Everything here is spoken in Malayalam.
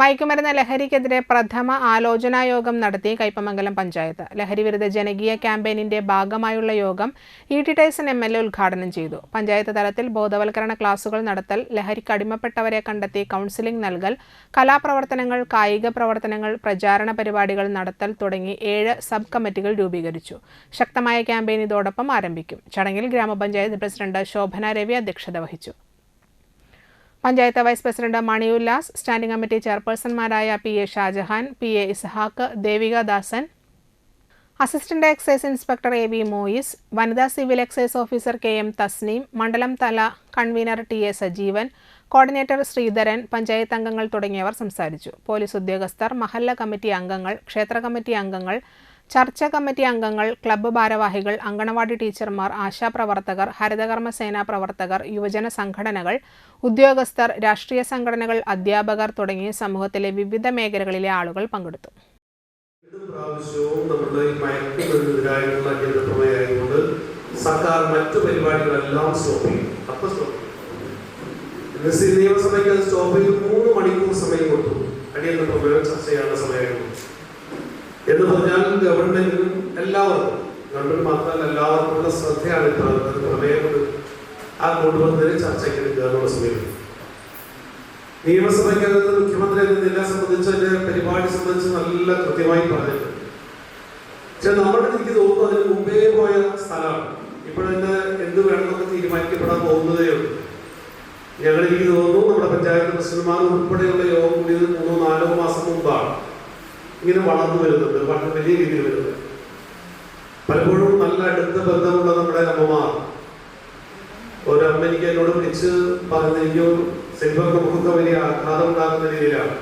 മയക്കുമരുന്ന് ലഹരിക്കെതിരെ പ്രഥമ ആലോചനാ യോഗം നടത്തി കയ്പമംഗലം പഞ്ചായത്ത്. ലഹരിവിരുദ്ധ ജനകീയ ക്യാമ്പയിനിന്റെ ഭാഗമായുള്ള യോഗം ഇ.ടി. Tyson MLA. ഉദ്ഘാടനം ചെയ്തു. പഞ്ചായത്ത് തലത്തിൽ ബോധവൽക്കരണ ക്ലാസുകൾ നടത്തൽ, ലഹരിക്ക് അടിമപ്പെട്ടവരെ കണ്ടെത്തി കൗൺസിലിംഗ് നൽകൽ, കലാപ്രവർത്തനങ്ങൾ, കായിക പ്രവർത്തനങ്ങൾ, പ്രചാരണ പരിപാടികൾ നടത്തൽ തുടങ്ങി 7 സബ് കമ്മിറ്റികൾ രൂപീകരിച്ചു. ശക്തമായ ക്യാമ്പയിൻ ഇതോടൊപ്പം ആരംഭിക്കും. ചടങ്ങിൽ ഗ്രാമപഞ്ചായത്ത് പ്രസിഡന്റ് ശോഭന രവി അധ്യക്ഷത വഹിച്ചു. Panchayat vice president Mani Ullas, standing committee ചെയർപേഴ്സൺമാരായ P A. Shajahan, P A. Ishaq, Devika Dasan, assistant excise inspector A V. Moyis, വനിതാ civil excise officer K M. Tasneem, മണ്ഡലം തല convener T A. Sajeevan, coordinator Sreedharan, panchayat അംഗങ്ങൾ തുടങ്ങിയവർ സംസാരിച്ചു. പോലീസ് ഉദ്യോഗസ്ഥർ, മഹല്ല കമ്മിറ്റി അംഗങ്ങൾ, ക്ഷേത്ര കമ്മിറ്റി അംഗങ്ങൾ, ചർച്ച കമ്മിറ്റി അംഗങ്ങൾ, ക്ലബ്ബ് ഭാരവാഹികൾ, അങ്കണവാടി ടീച്ചർമാർ, ആശാപ്രവർത്തകർ, ഹരിതകർമ്മസേനാ പ്രവർത്തകർ, യുവജന സംഘടനകൾ, ഉദ്യോഗസ്ഥർ, രാഷ്ട്രീയ സംഘടനകൾ, അധ്യാപകർ തുടങ്ങി സമൂഹത്തിലെ വിവിധ മേഖലകളിലെ ആളുകൾ പങ്കെടുത്തു. സർക്കാർ മറ്റു പരിപാടികളെല്ലാം സ്റ്റോപ്പ് ചെയ്യും. നിയമസഭയ്ക്ക് അത് സ്റ്റോപ്പ് ചെയ്ത് 3 മണിക്കൂർ സമയം കൊടുത്തു. അടിയന്തര പ്രമേയം ചർച്ച ചെയ്യാനുള്ള സമയമായിരുന്നു എന്ന് പറഞ്ഞാൽ ഗവൺമെന്റിനും എല്ലാവർക്കും, ഗവൺമെന്റ് മാത്രമല്ല എല്ലാവർക്കുമുള്ള ശ്രദ്ധയാണ് പ്രമേയം ആ കൊണ്ടുവന്നതിന് ചർച്ചയ്ക്ക് എടുക്കുക എന്നുള്ള സമയം. നിയമസഭയ്ക്കകത്ത് മുഖ്യമന്ത്രി എന്നെ സംബന്ധിച്ച് അതിന്റെ പരിപാടി സംബന്ധിച്ച് നല്ല കൃത്യമായി പറഞ്ഞിട്ടുണ്ട്. പക്ഷെ നമ്മുടെ എനിക്ക് തോന്നുന്നു അതിന് മുമ്പേ പോയ സ്ഥലമാണ്. ഇപ്പോഴെന്നെ എന്ത് വേണമെന്ന് തീരുമാനിക്കപ്പെടാൻ പോകുന്നതേ ഉള്ളൂ. എനിക്ക് തോന്നുന്നു നമ്മുടെ പഞ്ചായത്ത് പ്രസിഡന്റുമാർ ഉൾപ്പെടെയുള്ള യോഗം കൂടിയത് 3-4 മാസം മുമ്പാണ്. ഇങ്ങനെ വളർന്നു വരുന്നുണ്ട്, വളരെ വലിയ രീതിയിൽ വരുന്നത്. പലപ്പോഴും നല്ല അടുത്ത ബന്ധമുള്ള നമ്മുടെ അമ്മമാർ, ഒരമ്മ എനിക്ക് എന്നോട് വിളിച്ച് പറഞ്ഞിരിക്കും, സെൽവർക്ക് നമുക്ക് വലിയ ആഘാതം ഉണ്ടാകുന്ന രീതിയിലാണ്